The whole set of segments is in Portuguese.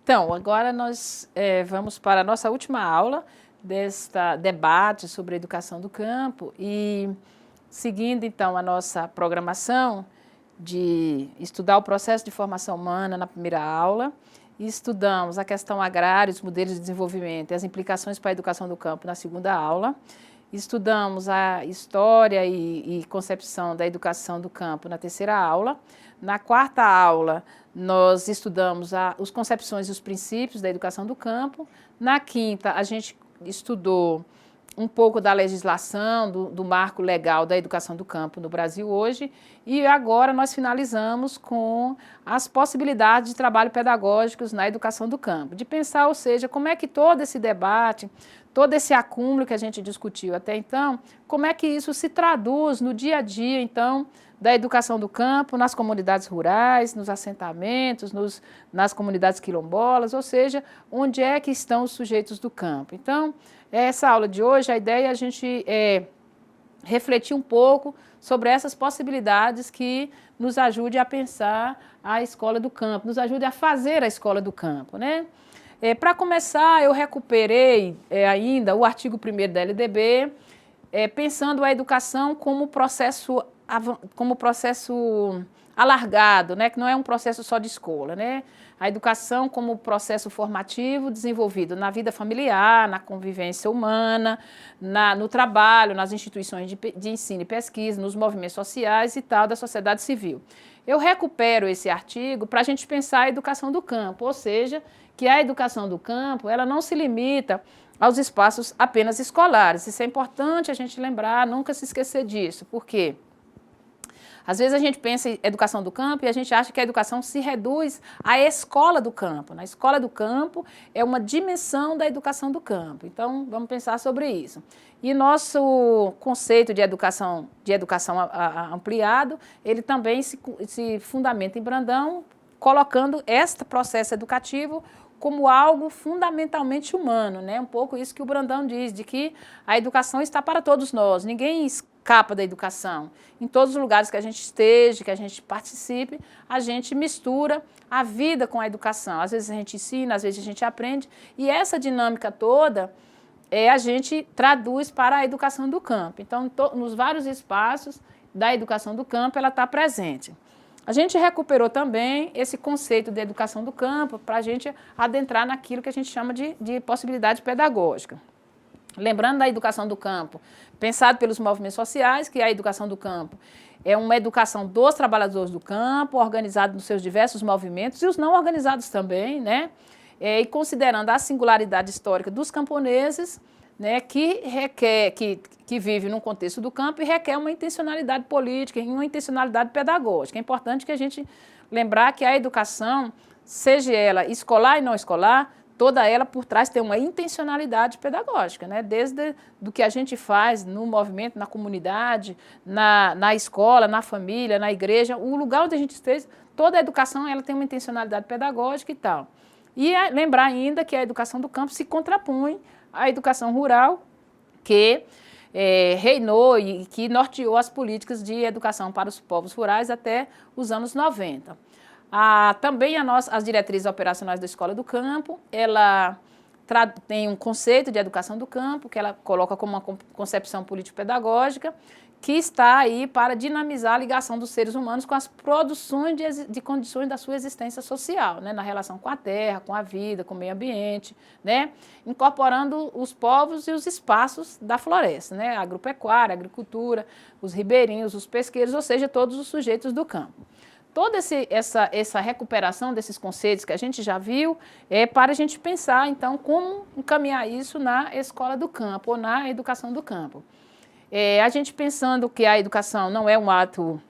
Então, agora nós vamos para a nossa última aula desta debate sobre a educação do campo e, seguindo então a nossa programação de estudar o processo de formação humana na primeira aula, estudamos a questão agrária, os modelos de desenvolvimento e as implicações para a educação do campo na segunda aula, estudamos a história e concepção da educação do campo na terceira aula. Na quarta aula, nós estudamos as concepções e os princípios da educação do campo. Na quinta, a gente estudou um pouco da legislação, do marco legal da educação do campo no Brasil hoje. E agora nós finalizamos com as possibilidades de trabalho pedagógicos na educação do campo. De pensar, ou seja, como é que todo esse debate, todo esse acúmulo que a gente discutiu até então, como é que isso se traduz no dia a dia, então, da educação do campo, nas comunidades rurais, nos assentamentos, nas comunidades quilombolas, ou seja, onde é que estão os sujeitos do campo. Então, essa aula de hoje, a ideia é a gente refletir um pouco sobre essas possibilidades que nos ajude a pensar a escola do campo, nos ajude a fazer a escola do campo, né? Para começar, eu recuperei ainda o artigo 1º da LDB, pensando a educação como processo alargado, né, que não é um processo só de escola, né? A educação como processo formativo desenvolvido na vida familiar, na convivência humana, no trabalho, nas instituições de ensino e pesquisa, nos movimentos sociais e tal da sociedade civil. Eu recupero esse artigo para a gente pensar a educação do campo, ou seja, que a educação do campo ela não se limita aos espaços apenas escolares. Isso é importante a gente lembrar, nunca se esquecer disso. Por quê? Às vezes a gente pensa em educação do campo e a gente acha que a educação se reduz à escola do campo. Na escola do campo é uma dimensão da educação do campo. Então, vamos pensar sobre isso. E nosso conceito de educação ampliado, ele também se fundamenta em Brandão, colocando este processo educativo como algo fundamentalmente humano, né? Um pouco isso que o Brandão diz, de que a educação está para todos nós, ninguém escapa da educação. Em todos os lugares que a gente esteja, que a gente participe, a gente mistura a vida com a educação. Às vezes a gente ensina, às vezes a gente aprende, e essa dinâmica toda a gente traduz para a educação do campo. Então, nos vários espaços da educação do campo, ela está presente. A gente recuperou também esse conceito de educação do campo para a gente adentrar naquilo que a gente chama de possibilidade pedagógica. Lembrando da educação do campo, pensado pelos movimentos sociais, que a educação do campo é uma educação dos trabalhadores do campo, organizada nos seus diversos movimentos, e os não organizados também, né? E considerando a singularidade histórica dos camponeses, né, que vive num contexto do campo e requer uma intencionalidade política e uma intencionalidade pedagógica. É importante que a gente lembrar que a educação, seja ela escolar e não escolar, toda ela por trás tem uma intencionalidade pedagógica, né? Desde do que a gente faz no movimento, na comunidade, na escola, na família, na igreja, o lugar onde a gente esteja, toda a educação ela tem uma intencionalidade pedagógica e tal. E lembrar ainda que a educação do campo se contrapõe à educação rural, que reinou e que norteou as políticas de educação para os povos rurais até os anos 90. Também as diretrizes operacionais da Escola do Campo, ela tem um conceito de educação do campo, que ela coloca como uma concepção político-pedagógica, que está aí para dinamizar a ligação dos seres humanos com as produções de condições da sua existência social, né, na relação com a terra, com a vida, com o meio ambiente, né, incorporando os povos e os espaços da floresta, né, a agropecuária, a agricultura, os ribeirinhos, os pesqueiros, ou seja, todos os sujeitos do campo. Toda essa recuperação desses conceitos que a gente já viu é para a gente pensar, então, como encaminhar isso na escola do campo ou na educação do campo. A gente pensando que a educação não é um ato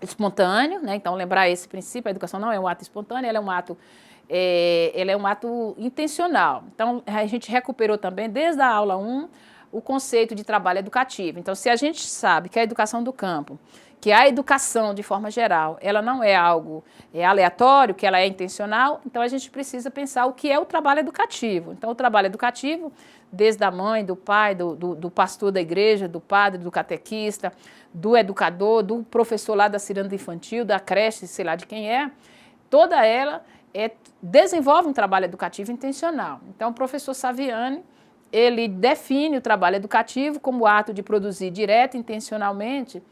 espontâneo, né? Então, lembrar esse princípio, a educação não é um ato espontâneo, ela é um ato intencional. Então, a gente recuperou também, desde a aula 1, o conceito de trabalho educativo. Então, se a gente sabe que a educação do campo, que a educação, de forma geral, ela não é algo aleatório, que ela é intencional, então a gente precisa pensar o que é o trabalho educativo. Então, o trabalho educativo, desde a mãe, do pai, do pastor da igreja, do padre, do catequista, do educador, do professor lá da ciranda infantil, da creche, sei lá de quem é, toda ela desenvolve um trabalho educativo intencional. Então, o professor Saviani, ele define o trabalho educativo como o ato de produzir direto, intencionalmente,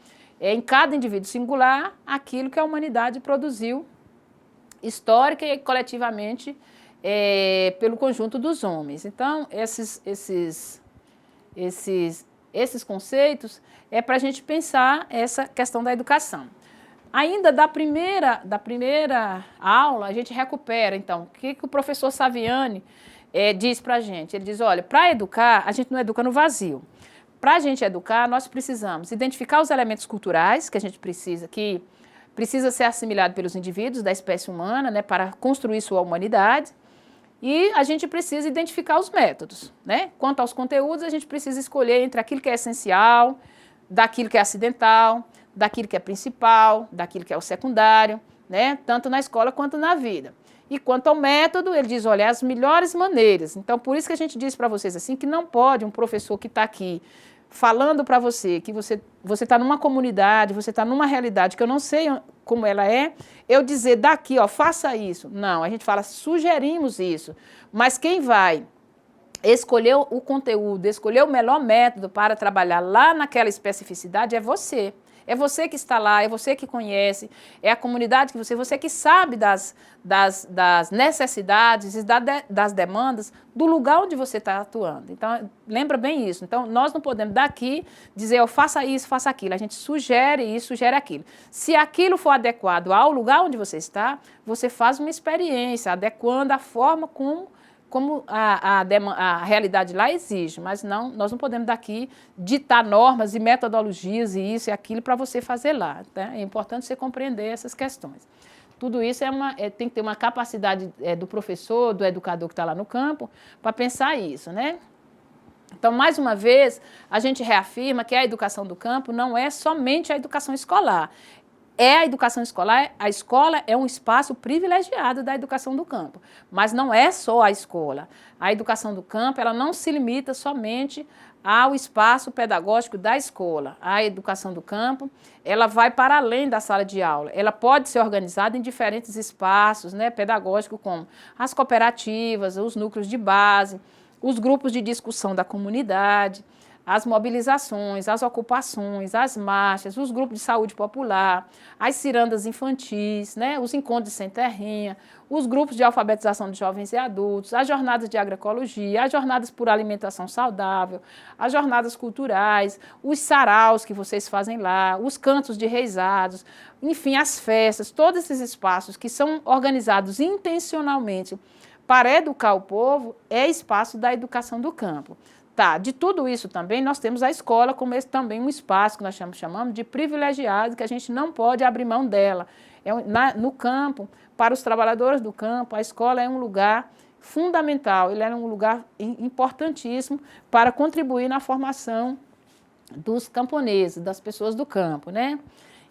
em cada indivíduo singular, aquilo que a humanidade produziu histórica e coletivamente pelo conjunto dos homens. Então, esses conceitos é para a gente pensar essa questão da educação. Ainda da primeira aula, a gente recupera, então, o que o professor Saviani diz para a gente? Ele diz, olha, para educar, a gente não educa no vazio. Para a gente educar, nós precisamos identificar os elementos culturais que a gente precisa ser assimilado pelos indivíduos da espécie humana, né, para construir sua humanidade. E a gente precisa identificar os métodos, né? Quanto aos conteúdos, a gente precisa escolher entre aquilo que é essencial, daquilo que é acidental, daquilo que é principal, daquilo que é o secundário, né? Tanto na escola quanto na vida. E quanto ao método, ele diz, olha, as melhores maneiras. Então, por isso que a gente diz para vocês assim, que não pode um professor que está aqui falando para você que você está numa comunidade, você está numa realidade que eu não sei como ela é, eu dizer daqui, ó, faça isso. Não, a gente fala, sugerimos isso. Mas quem vai escolher o conteúdo, escolher o melhor método para trabalhar lá naquela especificidade é você. É você que está lá, é você que conhece, é a comunidade que você que sabe das necessidades e das demandas do lugar onde você está atuando. Então, lembra bem isso. Então, nós não podemos daqui dizer, oh, faça isso, faça aquilo. A gente sugere isso, sugere aquilo. Se aquilo for adequado ao lugar onde você está, você faz uma experiência, adequando a forma como a realidade lá exige, mas não, nós não podemos daqui ditar normas e metodologias e isso e aquilo para você fazer lá. Tá? É importante você compreender essas questões. Tudo isso tem que ter uma capacidade do professor, do educador que está lá no campo, para pensar isso, né? Então, mais uma vez, a gente reafirma que a educação do campo não é somente a educação escolar. É a educação escolar, a escola é um espaço privilegiado da educação do campo, mas não é só a escola. A educação do campo, ela não se limita somente ao espaço pedagógico da escola. A educação do campo, ela vai para além da sala de aula. Ela pode ser organizada em diferentes espaços, né, pedagógicos, como as cooperativas, os núcleos de base, os grupos de discussão da comunidade, as mobilizações, as ocupações, as marchas, os grupos de saúde popular, as cirandas infantis, né, os encontros de sem terrinha, os grupos de alfabetização de jovens e adultos, as jornadas de agroecologia, as jornadas por alimentação saudável, as jornadas culturais, os saraus que vocês fazem lá, os cantos de reisados, enfim, as festas, todos esses espaços que são organizados intencionalmente para educar o povo, é espaço da educação do campo. Tá, de tudo isso também, nós temos a escola como também um espaço que nós chamamos de privilegiado, que a gente não pode abrir mão dela. No campo, para os trabalhadores do campo, a escola é um lugar fundamental, ele é um lugar importantíssimo para contribuir na formação dos camponeses, das pessoas do campo, né?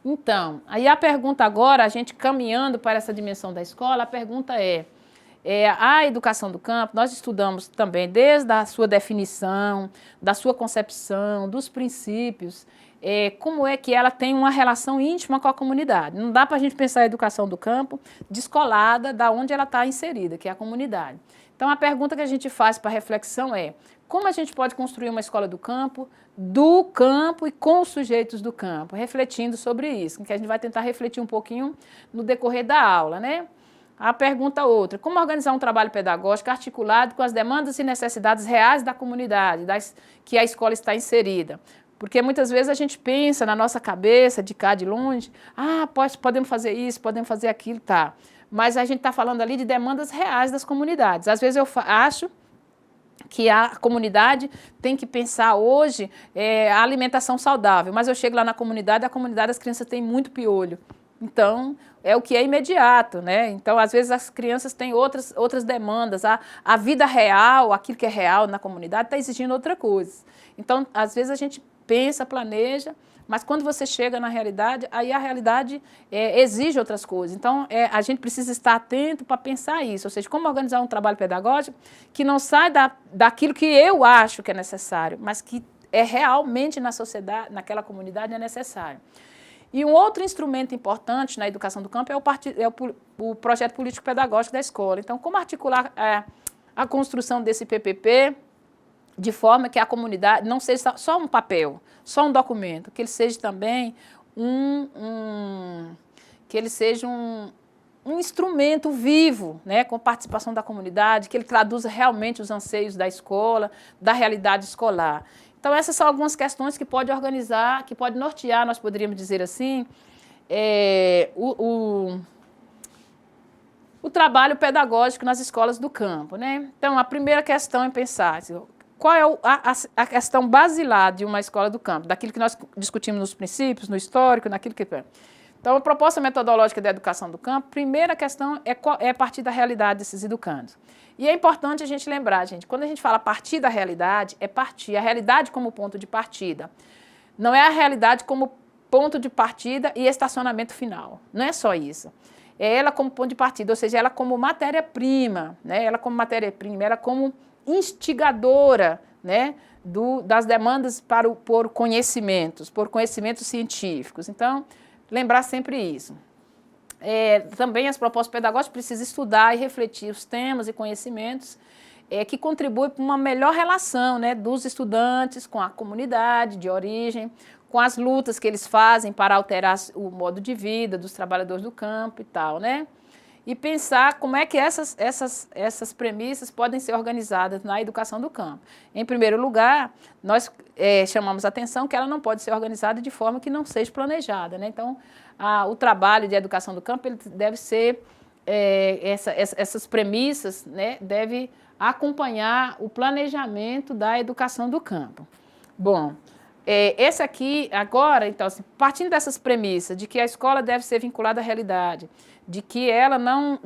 Então, aí a pergunta agora, a gente caminhando para essa dimensão da escola, a pergunta a educação do campo, nós estudamos também desde a sua definição, da sua concepção, dos princípios, como é que ela tem uma relação íntima com a comunidade. Não dá para a gente pensar a educação do campo descolada da onde ela está inserida, que é a comunidade. Então, a pergunta que a gente faz para reflexão é, como a gente pode construir uma escola do campo e com os sujeitos do campo, refletindo sobre isso, que a gente vai tentar refletir um pouquinho no decorrer da aula, né? A pergunta outra, como organizar um trabalho pedagógico articulado com as demandas e necessidades reais da comunidade, que a escola está inserida? Porque muitas vezes a gente pensa na nossa cabeça, de cá, de longe, podemos fazer isso, podemos fazer aquilo, tá. Mas a gente está falando ali de demandas reais das comunidades. Às vezes eu acho que a comunidade tem que pensar hoje a alimentação saudável, mas eu chego lá na comunidade, as crianças têm muito piolho. Então, é o que é imediato, né? Então, às vezes, as crianças têm outras demandas. A vida real, aquilo que é real na comunidade, está exigindo outra coisa. Então, às vezes, a gente pensa, planeja, mas quando você chega na realidade, aí a realidade exige outras coisas. Então, a gente precisa estar atento para pensar isso. Ou seja, como organizar um trabalho pedagógico que não sai daquilo que eu acho que é necessário, mas que realmente na sociedade, naquela comunidade, é necessário. E um outro instrumento importante na educação do campo é o projeto político-pedagógico da escola. Então, como articular a construção desse PPP de forma que a comunidade não seja só um papel, só um documento, que ele seja também um instrumento vivo, né, com participação da comunidade, que ele traduza realmente os anseios da escola, da realidade escolar. Então, essas são algumas questões que pode organizar, que pode nortear, nós poderíamos dizer assim, o trabalho pedagógico nas escolas do campo, né? Então, a primeira questão é pensar qual é a questão basilar de uma escola do campo, daquilo que nós discutimos nos princípios, no histórico, naquilo que... Então, a proposta metodológica da educação do campo, primeira questão é partir da realidade desses educandos. E é importante a gente lembrar, gente, quando a gente fala partir da realidade, é partir a realidade como ponto de partida. Não é a realidade como ponto de partida e estacionamento final. Não é só isso. É ela como ponto de partida, ou seja, ela como matéria-prima, né? Ela como matéria-prima, ela como instigadora, né? Das demandas por conhecimentos científicos. Então, lembrar sempre isso. Também as propostas pedagógicas precisam estudar e refletir os temas e conhecimentos que contribuem para uma melhor relação, né, dos estudantes com a comunidade de origem, com as lutas que eles fazem para alterar o modo de vida dos trabalhadores do campo e tal, né? E pensar como é que essas premissas podem ser organizadas na educação do campo. Em primeiro lugar, nós chamamos a atenção que ela não pode ser organizada de forma que não seja planejada, né? Então, o trabalho de educação do campo ele deve ser, essas premissas, né, deve acompanhar o planejamento da educação do campo. Bom, esse aqui, agora, então, assim, partindo dessas premissas de que a escola deve ser vinculada à realidade, de que ela não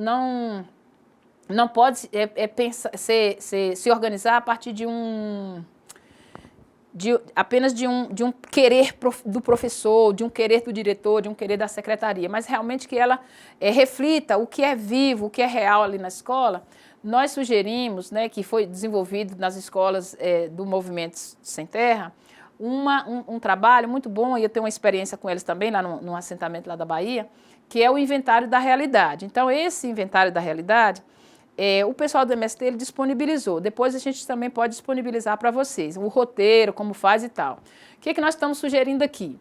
pode se organizar a partir apenas de um querer do professor, de um querer do diretor, de um querer da secretaria, mas realmente que ela reflita o que é vivo, o que é real ali na escola. Nós sugerimos, né, que foi desenvolvido nas escolas do Movimento Sem Terra, um trabalho muito bom, e eu tenho uma experiência com eles também, lá num assentamento lá da Bahia, que é o inventário da realidade. Então, esse inventário da realidade, o pessoal do MST ele disponibilizou. Depois a gente também pode disponibilizar para vocês o roteiro, como faz e tal. O que nós estamos sugerindo aqui?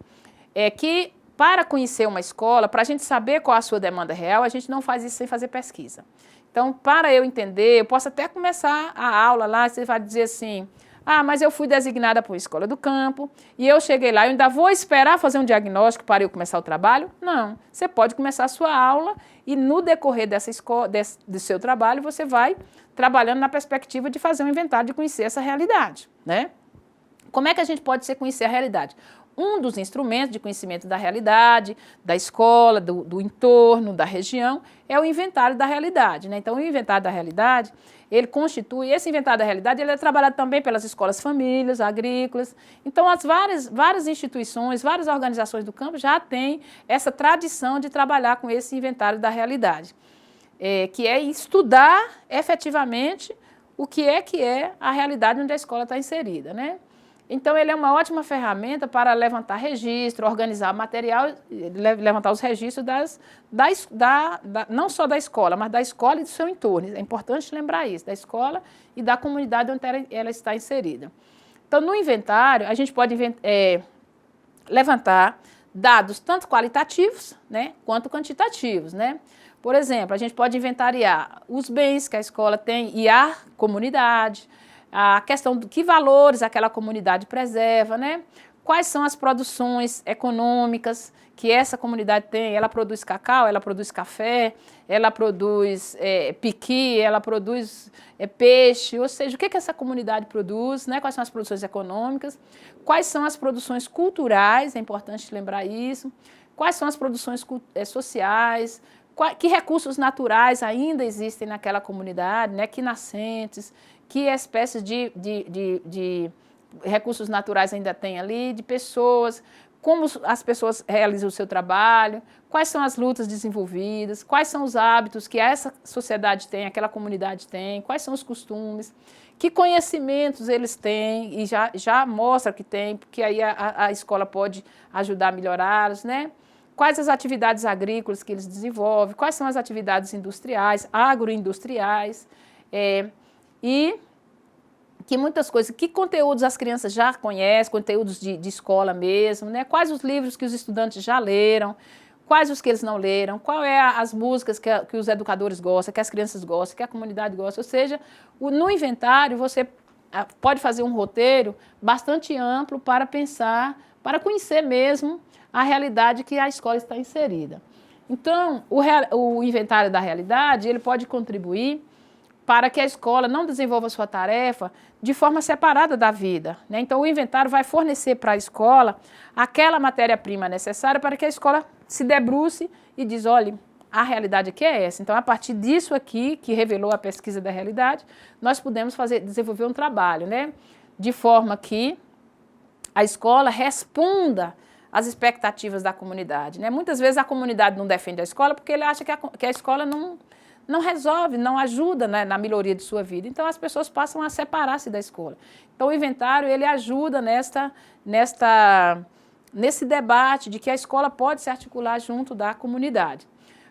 É que, para conhecer uma escola, para a gente saber qual a sua demanda real, a gente não faz isso sem fazer pesquisa. Então, para eu entender, eu posso até começar a aula lá, você vai dizer assim... mas eu fui designada para uma escola do campo e eu cheguei lá, eu ainda vou esperar fazer um diagnóstico para eu começar o trabalho? Não, você pode começar a sua aula e no decorrer do seu trabalho você vai trabalhando na perspectiva de fazer um inventário, de conhecer essa realidade, né? Como é que a gente pode conhecer a realidade? Um dos instrumentos de conhecimento da realidade, da escola, do entorno, da região, é o inventário da realidade, né? Então, o inventário da realidade, ele constitui, esse inventário da realidade, ele é trabalhado também pelas escolas famílias, agrícolas. Então, as várias instituições, várias organizações do campo já têm essa tradição de trabalhar com esse inventário da realidade, que é estudar efetivamente o que é a realidade onde a escola está inserida, né? Então, ele é uma ótima ferramenta para levantar registro, organizar material, levantar os registros não só da escola, mas da escola e do seu entorno. É importante lembrar isso, da escola e da comunidade onde ela está inserida. Então, no inventário, a gente pode levantar dados tanto qualitativos, né, quanto quantitativos, né? Por exemplo, a gente pode inventariar os bens que a escola tem e a comunidade, a questão de que valores aquela comunidade preserva, né? Quais são as produções econômicas que essa comunidade tem? Ela produz cacau, ela produz café, ela produz piqui, ela produz peixe, ou seja, o que essa comunidade produz, né? Quais são as produções econômicas? Quais são as produções culturais? É importante lembrar isso. Quais são as produções sociais? Que recursos naturais ainda existem naquela comunidade, né? Que nascentes, que espécies de recursos naturais ainda tem ali, de pessoas, como as pessoas realizam o seu trabalho, quais são as lutas desenvolvidas, quais são os hábitos que essa sociedade tem, aquela comunidade tem, quais são os costumes, que conhecimentos eles têm, e já mostra que tem, porque aí a escola pode ajudar a melhorá-los, né? quais as atividades agrícolas que eles desenvolvem, quais são as atividades industriais, agroindustriais, e que muitas coisas, que conteúdos as crianças já conhecem, conteúdos de escola mesmo, né? Quais os livros que os estudantes já leram, quais os que eles não leram, qual é as músicas que os educadores gostam, que as crianças gostam, que a comunidade gosta. Ou seja, no inventário você pode fazer um roteiro bastante amplo para pensar, para conhecer mesmo a realidade que a escola está inserida. Então, o inventário da realidade, ele pode contribuir para que a escola não desenvolva sua tarefa de forma separada da vida, né? Então, o inventário vai fornecer para a escola aquela matéria-prima necessária para que a escola se debruce e diz, olha, a realidade aqui é essa. Então, a partir disso aqui, que revelou a pesquisa da realidade, nós podemos desenvolver um trabalho, né? De forma que a escola responda às expectativas da comunidade, né? Muitas vezes a comunidade não defende a escola porque ele acha que a escola não resolve, não ajuda, né, na melhoria de sua vida. Então, as pessoas passam a separar-se da escola. Então, o inventário, ele ajuda nesse debate de que a escola pode se articular junto da comunidade.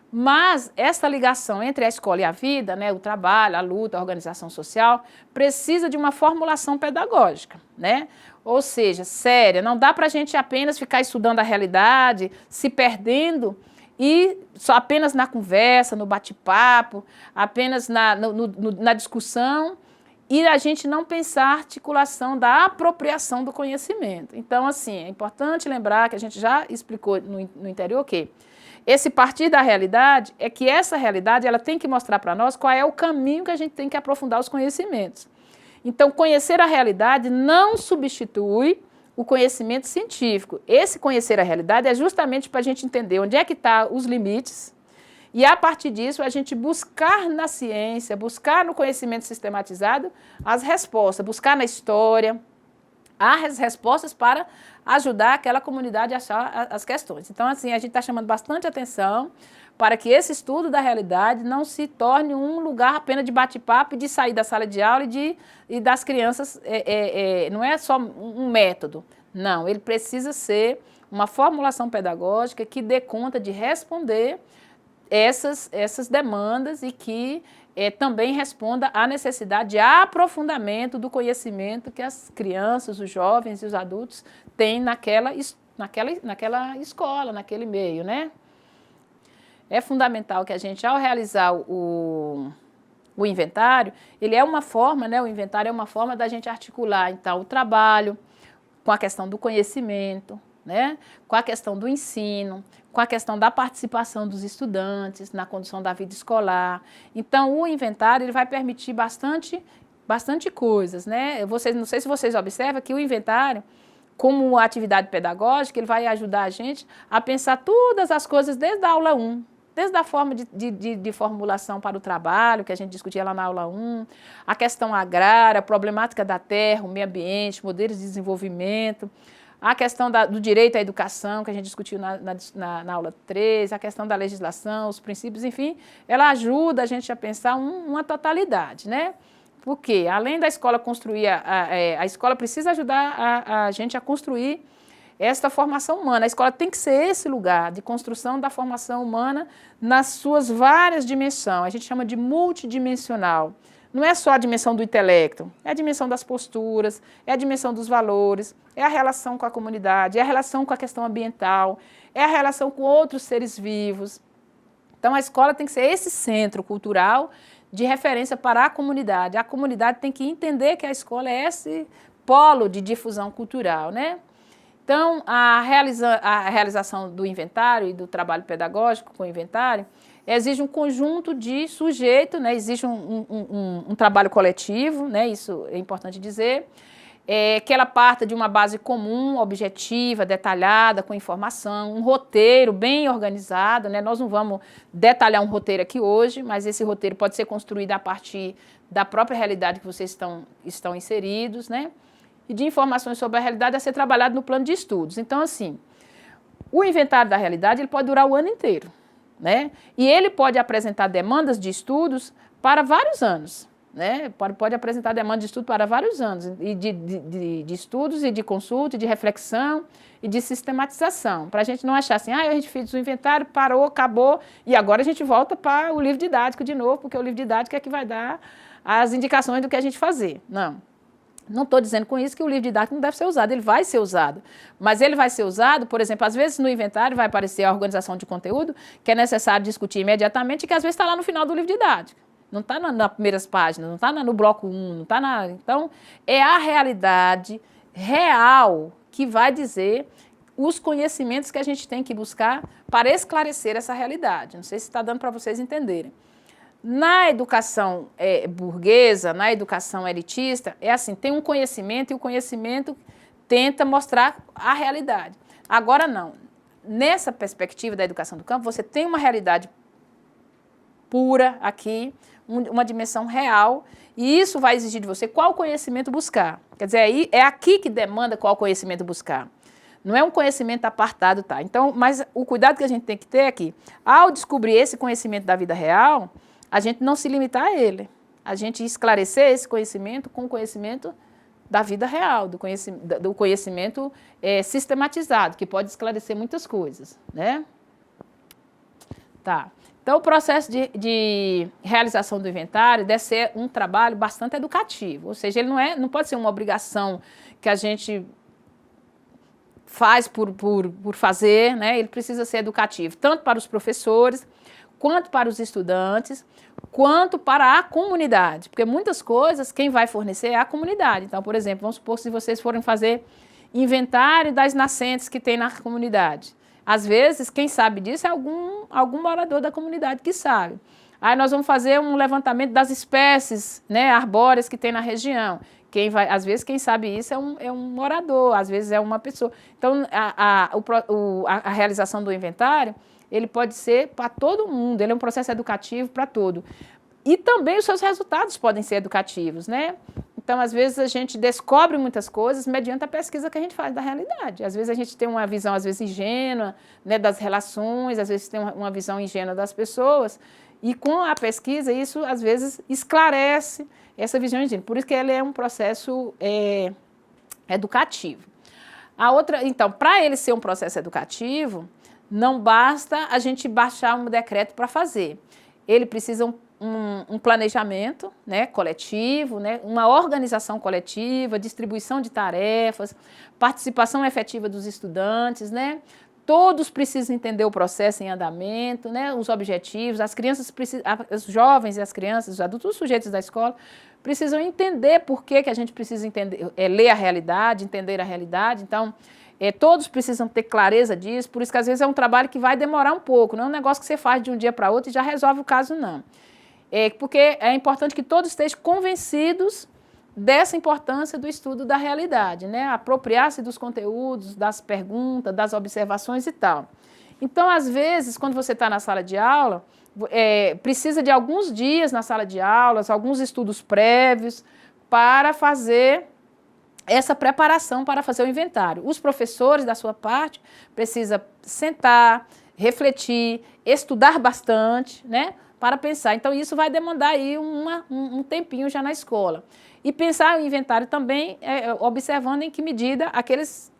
Mas essa ligação entre a escola e a vida, né, o trabalho, a luta, a organização social, precisa de uma formulação pedagógica, né? Ou seja, séria. Não dá para a gente apenas ficar estudando a realidade, se perdendo e só apenas na conversa, no bate-papo, apenas na discussão, e a gente não pensar a articulação da apropriação do conhecimento. Então, assim, é importante lembrar que a gente já explicou no interior que esse partir da realidade é que essa realidade ela tem que mostrar para nós qual é o caminho que a gente tem que aprofundar os conhecimentos. Então, conhecer a realidade não substitui o conhecimento científico. Esse conhecer a realidade é justamente para a gente entender onde é que estão os limites e, a partir disso, a gente buscar na ciência, buscar no conhecimento sistematizado as respostas, buscar na história as respostas para ajudar aquela comunidade a achar as questões. Então, assim, a gente está chamando bastante atenção para que esse estudo da realidade não se torne um lugar apenas de bate-papo e de sair da sala de aula e das crianças, não é só um método, não, ele precisa ser uma formulação pedagógica que dê conta de responder essas demandas e que também responda à necessidade de aprofundamento do conhecimento que as crianças, os jovens e os adultos têm naquela escola, naquele meio, né? É fundamental que a gente, ao realizar o inventário, ele é uma forma, né? O inventário é uma forma da gente articular, então, o trabalho com a questão do conhecimento, né? Com a questão do ensino, com a questão da participação dos estudantes na condução da vida escolar. Então, o inventário ele vai permitir bastante coisas, né? Não sei se vocês observam que o inventário, como atividade pedagógica, ele vai ajudar a gente a pensar todas as coisas desde a aula 1, desde a forma de formulação para o trabalho, que a gente discutia lá na aula 1, a questão agrária, a problemática da terra, o meio ambiente, modelos de desenvolvimento, a questão do direito à educação, que a gente discutiu na aula 3, a questão da legislação, os princípios, enfim, ela ajuda a gente a pensar uma totalidade, né? Porque, além da escola construir, a escola precisa ajudar a gente a construir esta formação humana. A escola tem que ser esse lugar de construção da formação humana nas suas várias dimensões. A gente chama de multidimensional. Não é só a dimensão do intelecto, é a dimensão das posturas, é a dimensão dos valores, é a relação com a comunidade, é a relação com a questão ambiental, é a relação com outros seres vivos. Então, a escola tem que ser esse centro cultural de referência para a comunidade. A comunidade tem que entender que a escola é esse polo de difusão cultural, né? Então, a realização do inventário e do trabalho pedagógico com o inventário exige um conjunto de sujeitos, né? Exige um trabalho coletivo, né? Isso é importante dizer, que ela parta de uma base comum, objetiva, detalhada, com informação, um roteiro bem organizado, né? Nós não vamos detalhar um roteiro aqui hoje, mas esse roteiro pode ser construído a partir da própria realidade que vocês estão inseridos, né? E de informações sobre a realidade a ser trabalhado no plano de estudos. Então, assim, o inventário da realidade ele pode durar o ano inteiro, né? E ele pode apresentar demandas de estudos para vários anos, né? Pode apresentar demanda de estudo para vários anos, e de estudos, e de consulta, e de reflexão, e de sistematização, para a gente não achar assim, a gente fez o inventário, parou, acabou, e agora a gente volta para o livro didático de novo, porque o livro didático é que vai dar as indicações do que a gente fazer. Não estou dizendo com isso que o livro didático não deve ser usado, ele vai ser usado. Mas ele vai ser usado, por exemplo, às vezes no inventário vai aparecer a organização de conteúdo que é necessário discutir imediatamente e que às vezes está lá no final do livro didático. Não está nas primeiras páginas, não está no bloco 1, não está na... Então, é a realidade real que vai dizer os conhecimentos que a gente tem que buscar para esclarecer essa realidade. Não sei se está dando para vocês entenderem. Na educação burguesa, na educação elitista, é assim, tem um conhecimento e o conhecimento tenta mostrar a realidade. Agora não. Nessa perspectiva da educação do campo, você tem uma realidade pura aqui, uma dimensão real, e isso vai exigir de você qual conhecimento buscar. Quer dizer, é aqui que demanda qual conhecimento buscar. Não é um conhecimento apartado, tá? Então, mas o cuidado que a gente tem que ter é que, ao descobrir esse conhecimento da vida real, a gente não se limitar a ele. A gente esclarecer esse conhecimento com o conhecimento da vida real, do conhecimento sistematizado, que pode esclarecer muitas coisas, né? Tá. Então, o processo de realização do inventário deve ser um trabalho bastante educativo, ou seja, ele não pode ser uma obrigação que a gente faz por fazer, né? Ele precisa ser educativo, tanto para os professores, quanto para os estudantes, quanto para a comunidade, porque muitas coisas quem vai fornecer é a comunidade. Então, por exemplo, vamos supor se vocês forem fazer inventário das nascentes que tem na comunidade. Às vezes, quem sabe disso é algum morador da comunidade que sabe. Aí nós vamos fazer um levantamento das espécies, né, arbóreas que tem na região. Às vezes, quem sabe isso é um morador, às vezes é uma pessoa. Então, a realização do inventário, ele pode ser para todo mundo, ele é um processo educativo para todo. E também os seus resultados podem ser educativos, né? Então, às vezes, a gente descobre muitas coisas mediante a pesquisa que a gente faz da realidade. Às vezes, a gente tem uma visão, às vezes, ingênua, né, das relações, às vezes, tem uma visão ingênua das pessoas, e com a pesquisa, isso, às vezes, esclarece essa visão ingênua. Por isso que ele é um processo educativo. Então, para ele ser um processo educativo, não basta a gente baixar um decreto para fazer. Ele precisa um planejamento, né, coletivo, né, uma organização coletiva, distribuição de tarefas, participação efetiva dos estudantes, né? Todos precisam entender o processo em andamento, né, os objetivos, as crianças os jovens e as crianças, os adultos, os sujeitos da escola, precisam entender por que a gente precisa entender, ler a realidade, entender a realidade. Então, todos precisam ter clareza disso, por isso que às vezes é um trabalho que vai demorar um pouco, não é um negócio que você faz de um dia para outro e já resolve o caso, não. Porque é importante que todos estejam convencidos dessa importância do estudo da realidade, né? Apropriar-se dos conteúdos, das perguntas, das observações e tal. Então, às vezes, quando você está na sala de aula, precisa de alguns dias na sala de aulas, alguns estudos prévios para fazer essa preparação para fazer o inventário. Os professores, da sua parte, precisam sentar, refletir, estudar bastante, né, para pensar. Então, isso vai demandar aí um tempinho já na escola. E pensar o inventário também, observando em que medida aqueles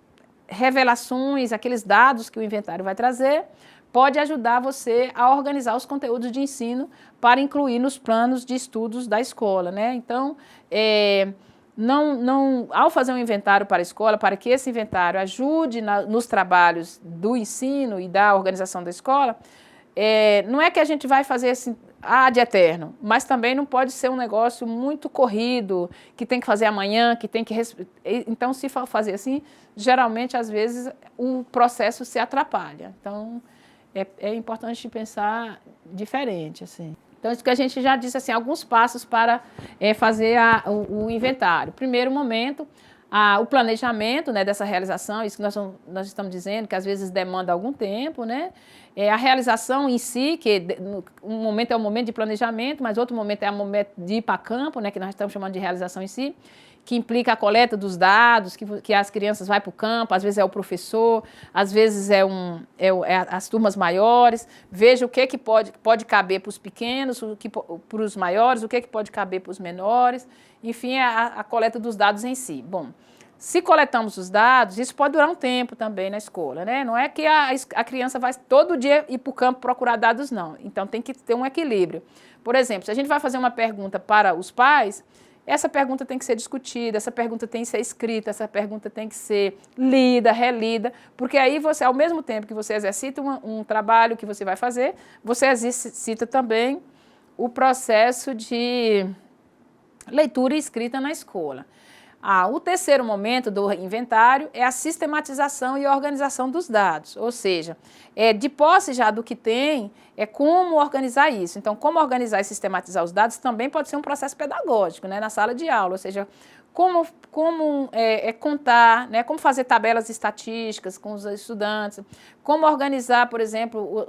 revelações, aqueles dados que o inventário vai trazer, pode ajudar você a organizar os conteúdos de ensino para incluir nos planos de estudos da escola, né? Então, ao fazer um inventário para a escola, para que esse inventário ajude nos trabalhos do ensino e da organização da escola, não é que a gente vai fazer assim, ad eterno, mas também não pode ser um negócio muito corrido, que tem que fazer amanhã, que tem que... Então, se for fazer assim, geralmente, às vezes, o processo se atrapalha. Então, é importante pensar diferente, assim. Então, isso que a gente já disse, assim, alguns passos para fazer o inventário. Primeiro momento, o planejamento, né, dessa realização, isso que nós estamos dizendo, que às vezes demanda algum tempo, né? A realização em si, que um momento é o momento de planejamento, mas outro momento é o momento de ir para campo, né, que nós estamos chamando de realização em si, que implica a coleta dos dados, que as crianças vão para o campo, às vezes é o professor, às vezes as turmas maiores, veja o que pode caber para os pequenos, para os maiores, o que pode caber para os menores, enfim, é a coleta dos dados em si. Bom, se coletamos os dados, isso pode durar um tempo também na escola, né? Não é que a criança vai todo dia ir para o campo procurar dados, não. Então, tem que ter um equilíbrio. Por exemplo, se a gente vai fazer uma pergunta para os pais, essa pergunta tem que ser discutida, essa pergunta tem que ser escrita, essa pergunta tem que ser lida, relida, porque aí você, ao mesmo tempo que você exercita um trabalho que você vai fazer, você exercita também o processo de leitura e escrita na escola. O terceiro momento do inventário é a sistematização e organização dos dados, ou seja, de posse já do que tem, como organizar isso. Então, como organizar e sistematizar os dados também pode ser um processo pedagógico, né, na sala de aula, ou seja, como contar, né, como fazer tabelas estatísticas com os estudantes, como organizar, por exemplo,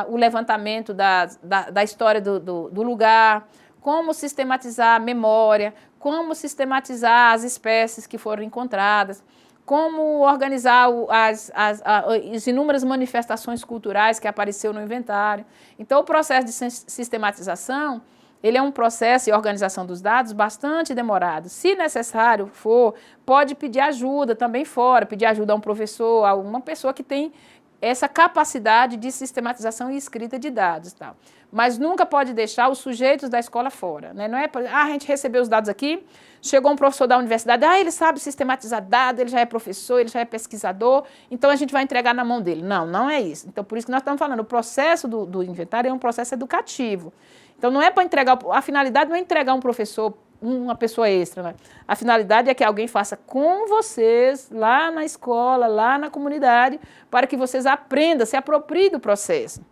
o levantamento da história do lugar, como sistematizar a memória, como sistematizar as espécies que foram encontradas, como organizar as inúmeras manifestações culturais que apareceu no inventário. Então, o processo de sistematização, ele é um processo de organização dos dados bastante demorado. Se necessário for, pode pedir ajuda também fora, pedir ajuda a um professor, a uma pessoa que tem essa capacidade de sistematização e escrita de dados, tal. Mas nunca pode deixar os sujeitos da escola fora, né? Não é, a gente recebeu os dados aqui, chegou um professor da universidade, ele sabe sistematizar dados, ele já é professor, ele já é pesquisador, então a gente vai entregar na mão dele. Não, não é isso. Então, por isso que nós estamos falando, o processo do inventário é um processo educativo. Então, não é para entregar, a finalidade não é entregar um professor, uma pessoa extra, né? A finalidade é que alguém faça com vocês, lá na escola, lá na comunidade, para que vocês aprendam, se apropriem do processo.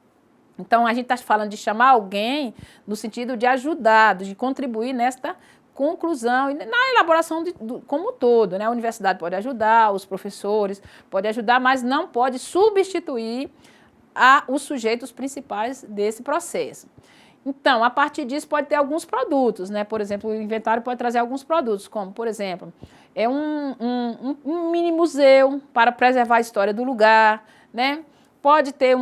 Então, a gente está falando de chamar alguém no sentido de ajudar, de contribuir nesta conclusão e na elaboração como um todo, né? A universidade pode ajudar, os professores podem ajudar, mas não pode substituir os sujeitos principais desse processo. Então, a partir disso pode ter alguns produtos, né? Por exemplo, o inventário pode trazer alguns produtos, como, por exemplo, um mini museu para preservar a história do lugar, né? Pode ter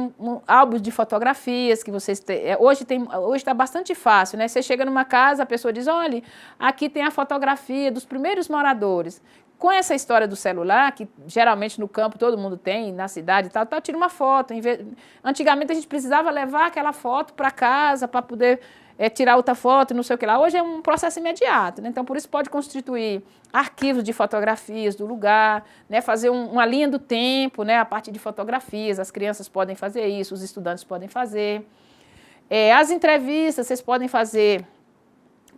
álbuns de fotografias que vocês têm. Hoje está bastante fácil, né? Você chega numa casa, a pessoa diz, olha, aqui tem a fotografia dos primeiros moradores. Com essa história do celular, que geralmente no campo todo mundo tem, na cidade e tal, tira uma foto. Antigamente a gente precisava levar aquela foto para casa para poder tirar outra foto, não sei o que lá. Hoje é um processo imediato, né? Então por isso pode constituir arquivos de fotografias do lugar, né? Fazer uma linha do tempo, né? A partir de fotografias, as crianças podem fazer isso, os estudantes podem fazer. As entrevistas, vocês podem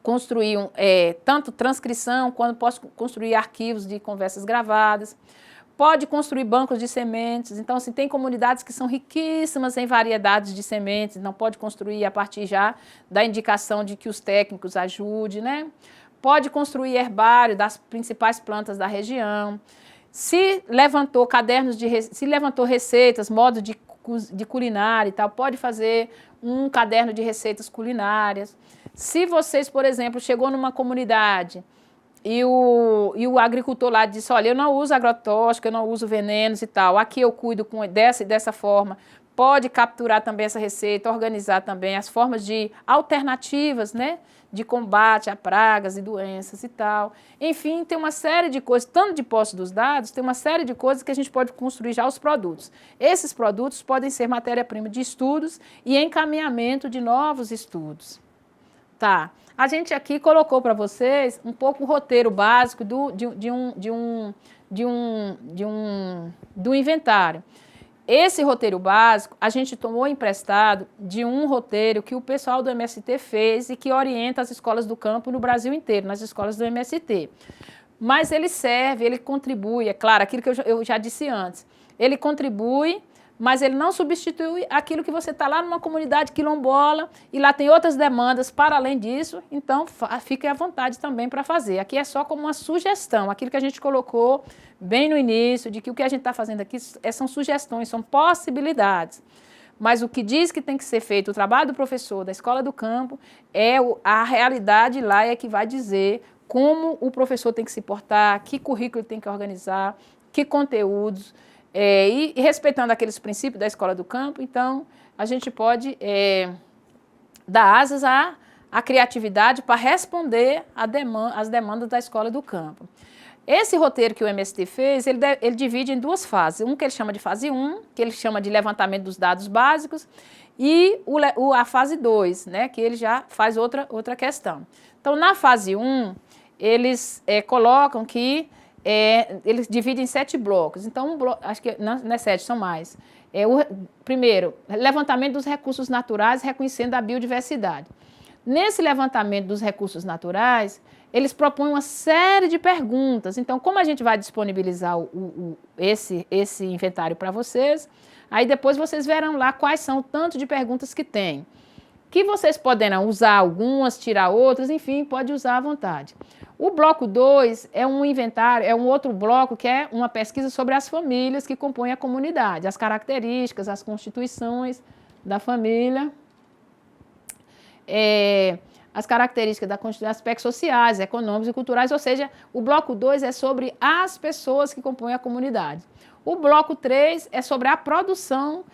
construir tanto transcrição, quanto posso construir arquivos de conversas gravadas. Pode construir bancos de sementes. Então, assim, tem comunidades que são riquíssimas em variedades de sementes, não pode construir a partir já da indicação de que os técnicos ajudem, né? Pode construir herbário das principais plantas da região. Se levantou se levantou receitas, modos de culinária e tal, pode fazer um caderno de receitas culinárias. Se vocês, por exemplo, chegou numa comunidade e o agricultor lá disse, olha, eu não uso agrotóxico, eu não uso venenos e tal, aqui eu cuido dessa forma, pode capturar também essa receita, organizar também as formas de alternativas, né, de combate a pragas e doenças e tal. Enfim, tem uma série de coisas, tanto de posse dos dados, tem uma série de coisas que a gente pode construir já os produtos. Esses produtos podem ser matéria-prima de estudos e encaminhamento de novos estudos. Tá. A gente aqui colocou para vocês um pouco o roteiro básico do inventário. Esse roteiro básico a gente tomou emprestado de um roteiro que o pessoal do MST fez e que orienta as escolas do campo no Brasil inteiro, nas escolas do MST. Mas ele serve, ele contribui, é claro, aquilo que eu já disse antes, ele contribui mas ele não substitui aquilo que você está lá numa comunidade quilombola e lá tem outras demandas para além disso, então fique à vontade também para fazer. Aqui é só como uma sugestão, aquilo que a gente colocou bem no início, de que o que a gente está fazendo aqui são sugestões, são possibilidades. Mas o que diz que tem que ser feito, o trabalho do professor da escola do campo, a realidade lá é que vai dizer como o professor tem que se portar, que currículo tem que organizar, que conteúdos, e respeitando aqueles princípios da escola do campo, então a gente pode dar asas à criatividade para responder às demandas da escola do campo. Esse roteiro que o MST fez, ele divide em duas fases. Um que ele chama de fase 1, que ele chama de levantamento dos dados básicos, e a fase 2, né, que ele já faz outra questão. Então, na fase 1, eles colocam que eles dividem em 7 blocos. Então, acho que não é 7, são mais. Primeiro, levantamento dos recursos naturais, reconhecendo a biodiversidade. Nesse levantamento dos recursos naturais, eles propõem uma série de perguntas. Então, como a gente vai disponibilizar esse inventário para vocês, aí depois vocês verão lá quais são o tanto de perguntas que tem. Que vocês poderão usar algumas, tirar outras, enfim, pode usar à vontade. O bloco 2 é um inventário, é um outro bloco que é uma pesquisa sobre as famílias que compõem a comunidade, as características, as constituições da família, as características da constituição, aspectos sociais, econômicos e culturais, ou seja, o bloco 2 é sobre as pessoas que compõem a comunidade. O bloco 3 é sobre a produção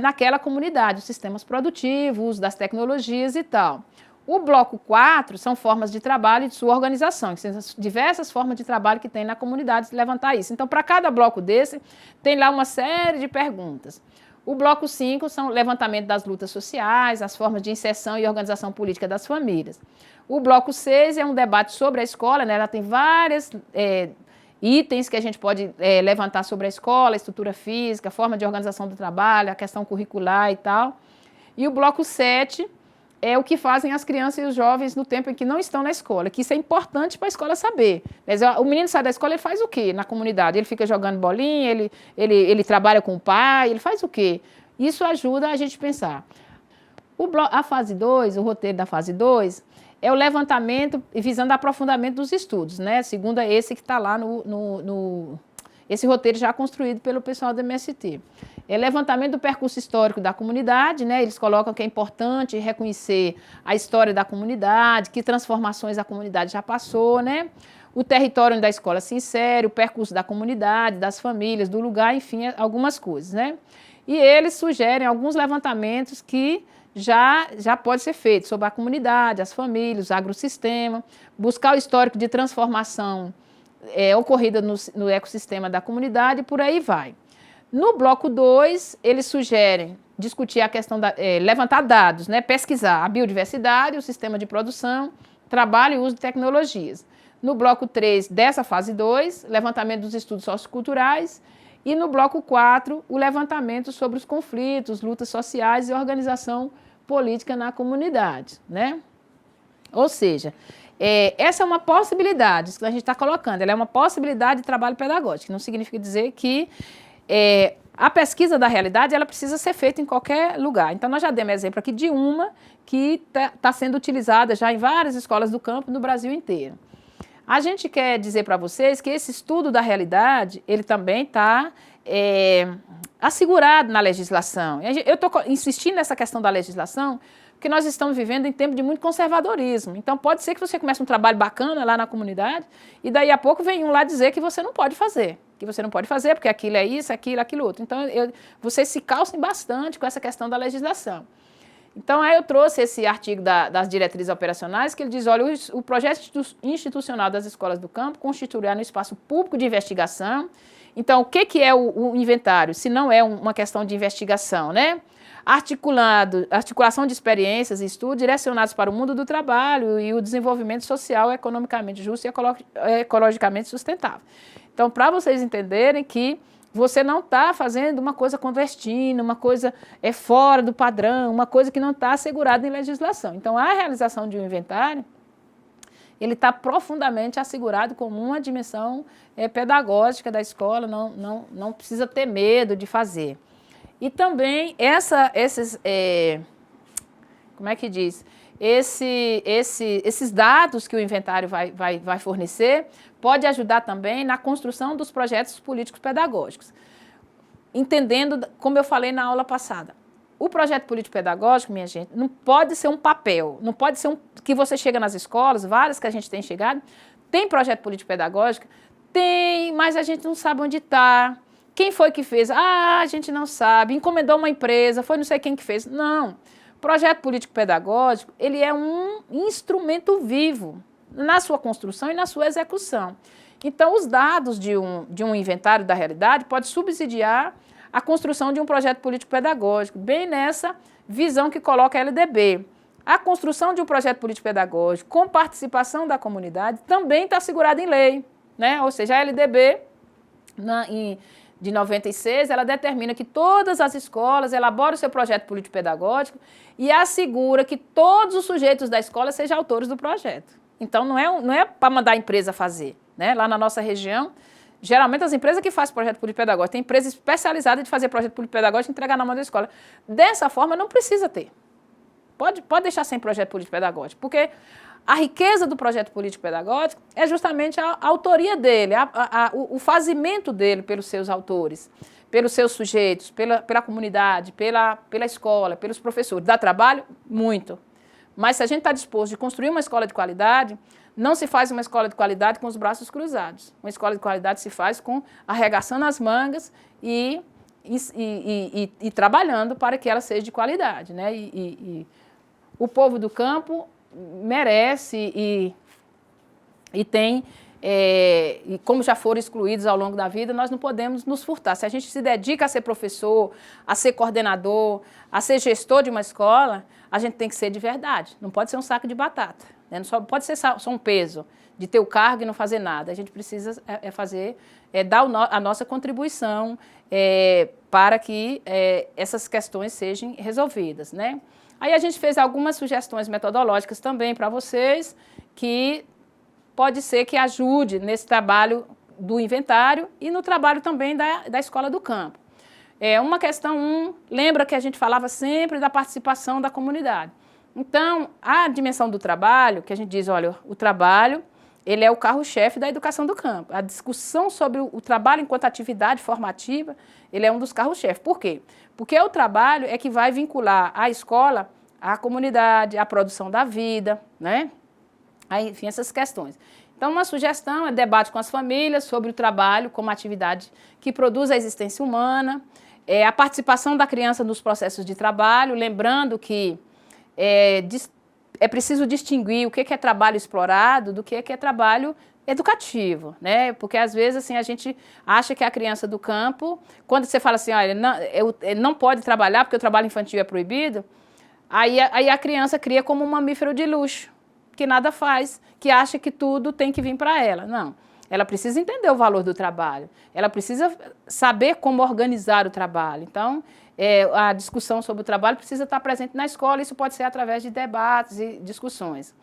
naquela comunidade, os sistemas produtivos, das tecnologias e tal. O bloco 4 são formas de trabalho e de sua organização, que são as diversas formas de trabalho que tem na comunidade, levantar isso. Então, para cada bloco desse, tem lá uma série de perguntas. O bloco 5 são o levantamento das lutas sociais, as formas de inserção e organização política das famílias. O bloco 6 é um debate sobre a escola, né? Ela tem vários itens que a gente pode levantar sobre a escola, a estrutura física, a forma de organização do trabalho, a questão curricular e tal. E o bloco 7 é o que fazem as crianças e os jovens no tempo em que não estão na escola, que isso é importante para a escola saber. Mas o menino sai da escola, ele faz o quê na comunidade? Ele fica jogando bolinha, ele trabalha com o pai, ele faz o quê? Isso ajuda a gente pensar. A fase 2, o roteiro da fase 2, é o levantamento visando aprofundamento dos estudos, né? Segundo esse que está lá esse roteiro já construído pelo pessoal do MST. É levantamento do percurso histórico da comunidade, né? Eles colocam que é importante reconhecer a história da comunidade, que transformações a comunidade já passou, né? O território onde a escola se insere, o percurso da comunidade, das famílias, do lugar, enfim, algumas coisas, né? E eles sugerem alguns levantamentos que já pode ser feito sobre a comunidade, as famílias, o agrossistema, buscar o histórico de transformação ocorrida no ecossistema da comunidade e por aí vai. No bloco 2, eles sugerem discutir a questão levantar dados, né, pesquisar a biodiversidade, o sistema de produção, trabalho e uso de tecnologias. No bloco 3 dessa fase 2, levantamento dos estudos socioculturais e no bloco 4, o levantamento sobre os conflitos, lutas sociais e organização política na comunidade, né? Ou seja, essa é uma possibilidade que a gente está colocando, ela é uma possibilidade de trabalho pedagógico, não significa dizer que a pesquisa da realidade ela precisa ser feita em qualquer lugar. Então, nós já demos exemplo aqui de uma que está sendo utilizada já em várias escolas do campo no Brasil inteiro. A gente quer dizer para vocês que esse estudo da realidade, ele também está assegurado na legislação. Eu estou insistindo nessa questão da legislação porque nós estamos vivendo em tempo de muito conservadorismo. Então, pode ser que você comece um trabalho bacana lá na comunidade e daí a pouco vem um lá dizer que você não pode fazer. Que você não pode fazer porque aquilo é isso, aquilo outro. Então, vocês se calcem bastante com essa questão da legislação. Então, aí eu trouxe esse artigo das diretrizes operacionais, que ele diz, olha, o projeto institucional das escolas do campo constituirá no espaço público de investigação. Então, o que é o inventário, se não é uma questão de investigação, né? Articulação de experiências e estudos direcionados para o mundo do trabalho e o desenvolvimento social, economicamente justo e ecologicamente sustentável. Então, para vocês entenderem que você não está fazendo uma coisa clandestina, uma coisa fora do padrão, uma coisa que não está assegurada em legislação. Então, a realização de um inventário, ele está profundamente assegurado como uma dimensão pedagógica da escola, não precisa ter medo de fazer. E também como é que diz? Esses dados que o inventário vai fornecer pode ajudar também na construção dos projetos políticos pedagógicos. Entendendo, como eu falei na aula passada, o projeto político pedagógico, minha gente, não pode ser um papel, não pode ser que você chega nas escolas, várias que a gente tem chegado, tem projeto político pedagógico, tem, mas a gente não sabe onde está. Quem foi que fez? Ah, a gente não sabe. Encomendou uma empresa, foi não sei quem que fez. Não. Projeto político pedagógico, ele é um instrumento vivo na sua construção e na sua execução. Então, os dados de um inventário da realidade podem subsidiar a construção de um projeto político pedagógico, bem nessa visão que coloca a LDB. A construção de um projeto político pedagógico com participação da comunidade também está assegurada em lei, né? Ou seja, a LDB, de 96, ela determina que todas as escolas elaboram o seu projeto político pedagógico e assegura que todos os sujeitos da escola sejam autores do projeto. Então, não é para mandar a empresa fazer, né? Lá na nossa região, geralmente as empresas que fazem projeto político pedagógico, tem empresa especializada de fazer projeto político pedagógico e entregar na mão da escola. Dessa forma, não precisa ter. Pode deixar sem projeto político pedagógico, porque a riqueza do projeto político pedagógico é justamente a autoria dele, o fazimento dele pelos seus autores, pelos seus sujeitos, pela comunidade, pela escola, pelos professores. Dá trabalho? Muito. Mas se a gente está disposto de construir uma escola de qualidade, não se faz uma escola de qualidade com os braços cruzados. Uma escola de qualidade se faz com arregaçando as mangas e trabalhando para que ela seja de qualidade, né? O povo do campo merece e tem, e como já foram excluídos ao longo da vida, nós não podemos nos furtar. Se a gente se dedica a ser professor, a ser coordenador, a ser gestor de uma escola, a gente tem que ser de verdade. Não pode ser um saco de batata, né? Não só pode ser só um peso de ter o cargo e não fazer nada. A gente precisa dar a nossa contribuição para que essas questões sejam resolvidas, né? Aí a gente fez algumas sugestões metodológicas também para vocês, que pode ser que ajude nesse trabalho do inventário e no trabalho também da escola do campo. Uma questão, lembra que a gente falava sempre da participação da comunidade. Então, a dimensão do trabalho, que a gente diz, olha, o trabalho, ele é o carro-chefe da educação do campo. A discussão sobre o trabalho enquanto atividade formativa, ele é um dos carros-chefe. Por quê? Porque o trabalho é que vai vincular a escola à comunidade, à produção da vida, né? Aí, enfim, essas questões. Então, uma sugestão é debate com as famílias sobre o trabalho como atividade que produz a existência humana, a participação da criança nos processos de trabalho, lembrando que é preciso distinguir o que é trabalho explorado do que é trabalho educativo, né? Porque às vezes assim, a gente acha que a criança do campo, quando você fala assim, olha, ele não pode trabalhar porque o trabalho infantil é proibido, aí a criança cria como um mamífero de luxo, que nada faz, que acha que tudo tem que vir para ela. Não, ela precisa entender o valor do trabalho, ela precisa saber como organizar o trabalho. Então, a discussão sobre o trabalho precisa estar presente na escola, isso pode ser através de debates e discussões.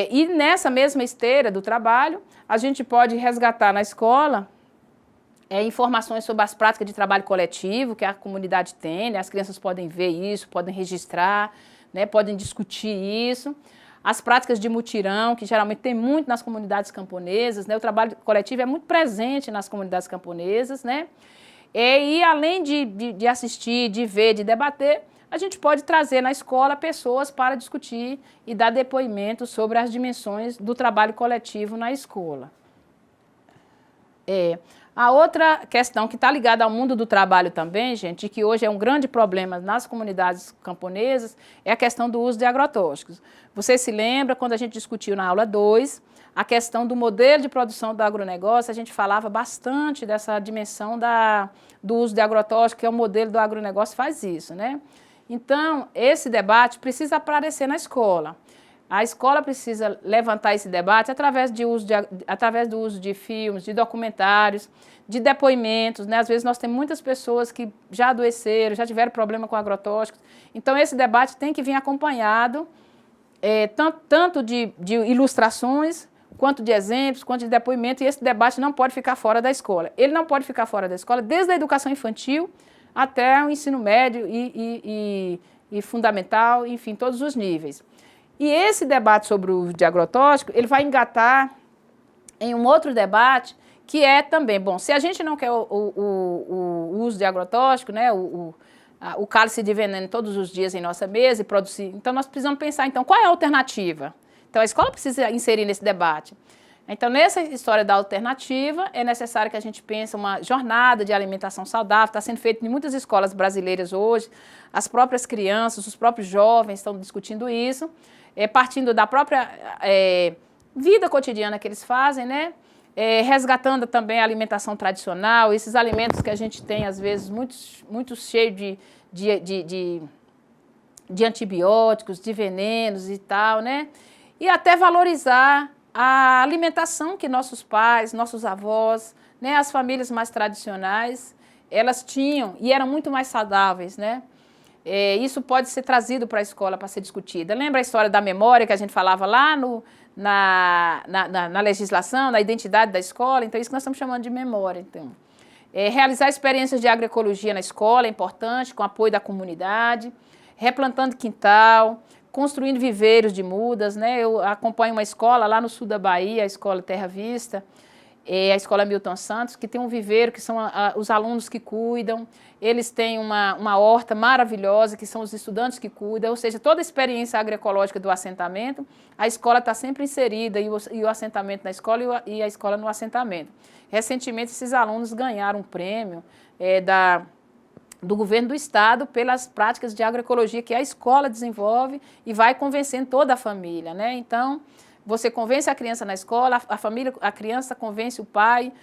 E nessa mesma esteira do trabalho, a gente pode resgatar na escola informações sobre as práticas de trabalho coletivo que a comunidade tem, né? As crianças podem ver isso, podem registrar, né? Podem discutir isso. As práticas de mutirão, que geralmente tem muito nas comunidades camponesas, né? O trabalho coletivo é muito presente nas comunidades camponesas, né? E além de assistir, de ver, de debater, a gente pode trazer na escola pessoas para discutir e dar depoimentos sobre as dimensões do trabalho coletivo na escola. A outra questão que está ligada ao mundo do trabalho também, gente, e que hoje é um grande problema nas comunidades camponesas, é a questão do uso de agrotóxicos. Você se lembra, quando a gente discutiu na aula 2, a questão do modelo de produção do agronegócio, a gente falava bastante dessa dimensão do uso de agrotóxicos, que é o modelo do agronegócio faz isso, né? Então, esse debate precisa aparecer na escola. A escola precisa levantar esse debate através do uso de filmes, de documentários, de depoimentos, né? Às vezes nós temos muitas pessoas que já adoeceram, já tiveram problema com agrotóxicos. Então, esse debate tem que vir acompanhado tanto de ilustrações, quanto de exemplos, quanto de depoimento, e esse debate não pode ficar fora da escola. Ele não pode ficar fora da escola desde a educação infantil até o ensino médio e fundamental, enfim, todos os níveis. E esse debate sobre o uso de agrotóxico, ele vai engatar em um outro debate, que é também, bom, se a gente não quer o uso de agrotóxico, né, o cálice de veneno todos os dias em nossa mesa e produzir, então nós precisamos pensar, então, qual é a alternativa? Então a escola precisa inserir nesse debate. Então, nessa história da alternativa, é necessário que a gente pense uma jornada de alimentação saudável, está sendo feito em muitas escolas brasileiras hoje, as próprias crianças, os próprios jovens estão discutindo isso, partindo da própria vida cotidiana que eles fazem, né? Resgatando também a alimentação tradicional, esses alimentos que a gente tem, às vezes, muito cheio de antibióticos, de venenos e tal, né? E até valorizar a alimentação que nossos pais, nossos avós, né, as famílias mais tradicionais, elas tinham e eram muito mais saudáveis, né? Isso pode ser trazido para a escola para ser discutida. Lembra a história da memória que a gente falava lá na legislação, na identidade da escola? Então, isso que nós estamos chamando de memória. Então, realizar experiências de agroecologia na escola é importante, com apoio da comunidade, replantando quintal, construindo viveiros de mudas, né? Eu acompanho uma escola lá no sul da Bahia, a Escola Terra Vista, a Escola Milton Santos, que tem um viveiro, que são os alunos que cuidam, eles têm uma horta maravilhosa, que são os estudantes que cuidam, ou seja, toda a experiência agroecológica do assentamento, a escola está sempre inserida, e o assentamento na escola e a escola no assentamento. Recentemente, esses alunos ganharam um prêmio do governo do estado pelas práticas de agroecologia que a escola desenvolve e vai convencendo toda a família, né? Então, você convence a criança na escola, a criança convence o pai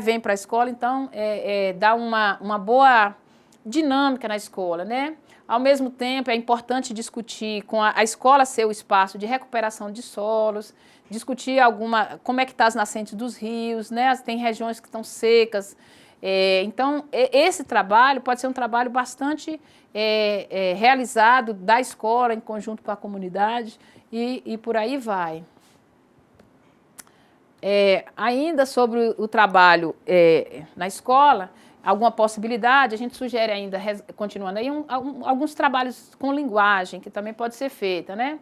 vem para a escola, então dá uma boa dinâmica na escola, né? Ao mesmo tempo, é importante discutir com a escola ser o espaço de recuperação de solos, discutir como é que está as nascentes dos rios, né? Tem regiões que estão secas. Então, esse trabalho pode ser um trabalho bastante realizado da escola em conjunto com a comunidade e por aí vai. Ainda sobre o trabalho na escola, alguma possibilidade, a gente sugere ainda, continuando aí, alguns trabalhos com linguagem, que também pode ser feita, né?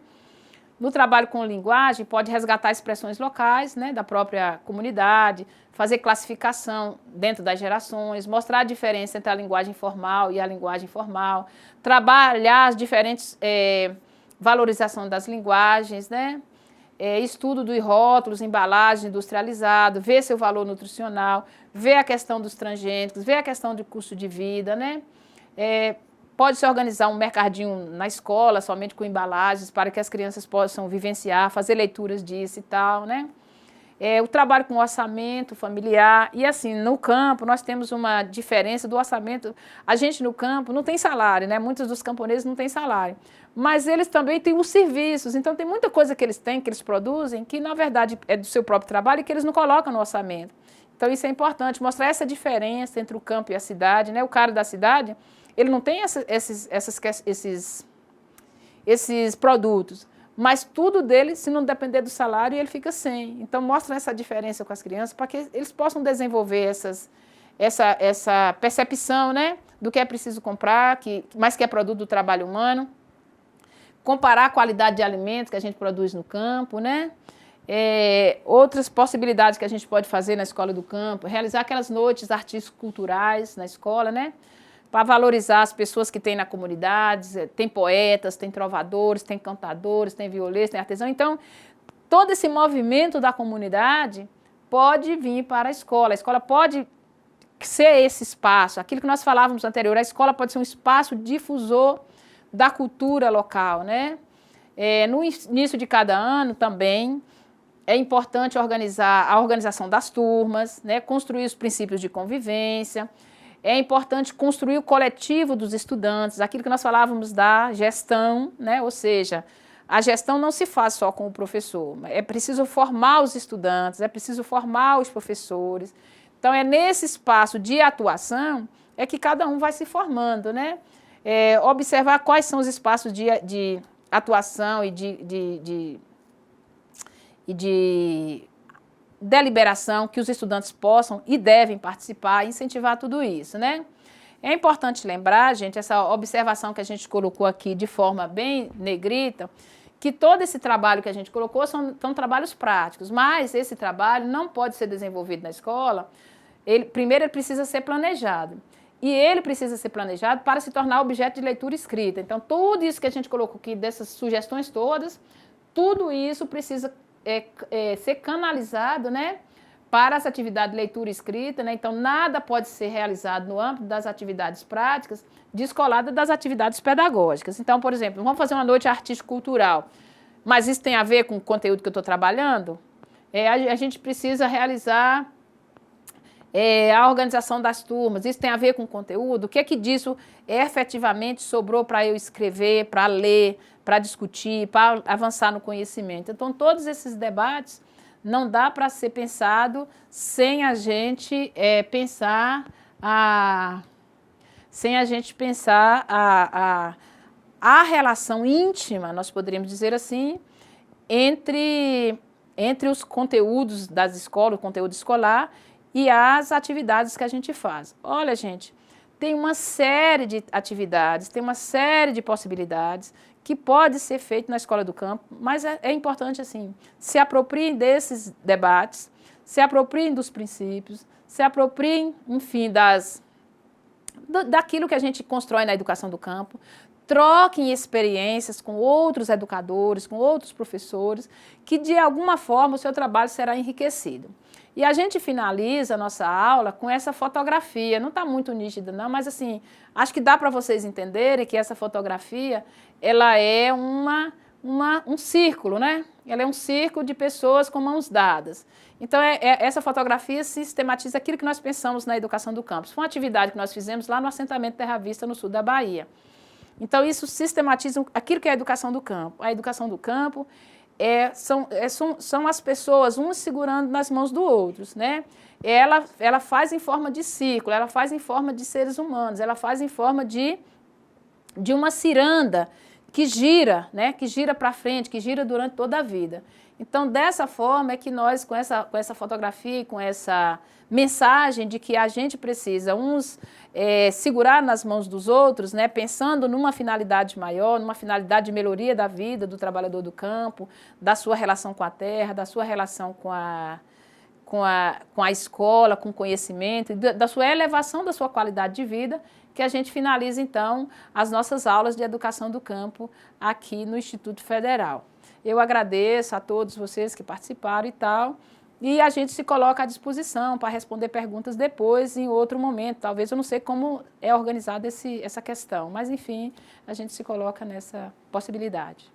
No trabalho com linguagem, pode resgatar expressões locais, né, da própria comunidade, fazer classificação dentro das gerações, mostrar a diferença entre a linguagem formal e a linguagem informal, trabalhar as diferentes valorização das linguagens, né, estudo dos rótulos, embalagem industrializada, ver seu valor nutricional, ver a questão dos transgênicos, ver a questão do custo de vida, né, pode-se organizar um mercadinho na escola, somente com embalagens, para que as crianças possam vivenciar, fazer leituras disso e tal, né? O trabalho com orçamento familiar, e assim, no campo nós temos uma diferença do orçamento. A gente no campo não tem salário, né? Muitos dos camponeses não têm salário, mas eles também têm os serviços, então tem muita coisa que eles têm, que eles produzem, que na verdade é do seu próprio trabalho e que eles não colocam no orçamento. Então isso é importante, mostrar essa diferença entre o campo e a cidade, né? O cara da cidade, ele não tem esses produtos, mas tudo dele, se não depender do salário, ele fica sem. Então, mostra essa diferença com as crianças para que eles possam desenvolver essa percepção, né, do que é preciso comprar, mas que é produto do trabalho humano. Comparar a qualidade de alimentos que a gente produz no campo, né? Outras possibilidades que a gente pode fazer na escola do campo, realizar aquelas noites artístico-culturais na escola, né? Para valorizar as pessoas que tem na comunidade, tem poetas, tem trovadores, tem cantadores, tem violeiros, tem artesãos. Então, todo esse movimento da comunidade pode vir para a escola pode ser esse espaço, aquilo que nós falávamos anterior, a escola pode ser um espaço difusor da cultura local, né? No início de cada ano também é importante organizar a organização das turmas, né? Construir os princípios de convivência. É importante construir o coletivo dos estudantes, aquilo que nós falávamos da gestão, né? Ou seja, a gestão não se faz só com o professor, é preciso formar os estudantes, é preciso formar os professores. Então, é nesse espaço de atuação que cada um vai se formando, né? Observar quais são os espaços de atuação e de deliberação que os estudantes possam e devem participar e incentivar tudo isso, né? É importante lembrar, gente, essa observação que a gente colocou aqui de forma bem negrita, que todo esse trabalho que a gente colocou são trabalhos práticos, mas esse trabalho não pode ser desenvolvido na escola. Primeiro, ele precisa ser planejado. E ele precisa ser planejado para se tornar objeto de leitura escrita. Então, tudo isso que a gente colocou aqui, dessas sugestões todas, tudo isso precisa ser canalizado, né, para essa atividade de leitura escrita, né? Então, nada pode ser realizado no âmbito das atividades práticas descolada das atividades pedagógicas. Então, por exemplo, vamos fazer uma noite artístico-cultural, mas isso tem a ver com o conteúdo que eu estou trabalhando? A gente precisa realizar a organização das turmas, isso tem a ver com o conteúdo? O que é que disso efetivamente sobrou para eu escrever, para ler, para discutir, para avançar no conhecimento? Então, todos esses debates não dá para ser pensado sem a gente pensar a relação íntima, nós poderíamos dizer assim, entre os conteúdos das escolas, o conteúdo escolar e as atividades que a gente faz. Olha, gente, tem uma série de atividades, tem uma série de possibilidades que pode ser feito na Escola do Campo, mas é importante, assim, se apropriem desses debates, se apropriem dos princípios, se apropriem, enfim, daquilo que a gente constrói na educação do campo, troquem experiências com outros educadores, com outros professores, que de alguma forma o seu trabalho será enriquecido. E a gente finaliza a nossa aula com essa fotografia, não está muito nítida não, mas assim, acho que dá para vocês entenderem que essa fotografia, ela é um círculo, né? Ela é um círculo de pessoas com mãos dadas. Então, essa fotografia sistematiza aquilo que nós pensamos na educação do campus. Foi uma atividade que nós fizemos lá no assentamento Terra Vista, no sul da Bahia. Então, isso sistematiza aquilo que é a educação do campo. A educação do campo são as pessoas, uns segurando nas mãos do outros, né? Ela faz em forma de círculo, ela faz em forma de seres humanos, ela faz em forma de uma ciranda que gira, né? Que gira para frente, que gira durante toda a vida. Então, dessa forma é que nós, com essa fotografia, com essa mensagem de que a gente precisa segurar nas mãos dos outros, né, pensando numa finalidade maior, numa finalidade de melhoria da vida do trabalhador do campo, da sua relação com a terra, da sua relação com a escola, com o conhecimento, da sua elevação da sua qualidade de vida, que a gente finaliza, então, as nossas aulas de educação do campo aqui no Instituto Federal. Eu agradeço a todos vocês que participaram e tal, e a gente se coloca à disposição para responder perguntas depois, em outro momento. Talvez eu não sei como é organizada essa questão, mas, enfim, a gente se coloca nessa possibilidade.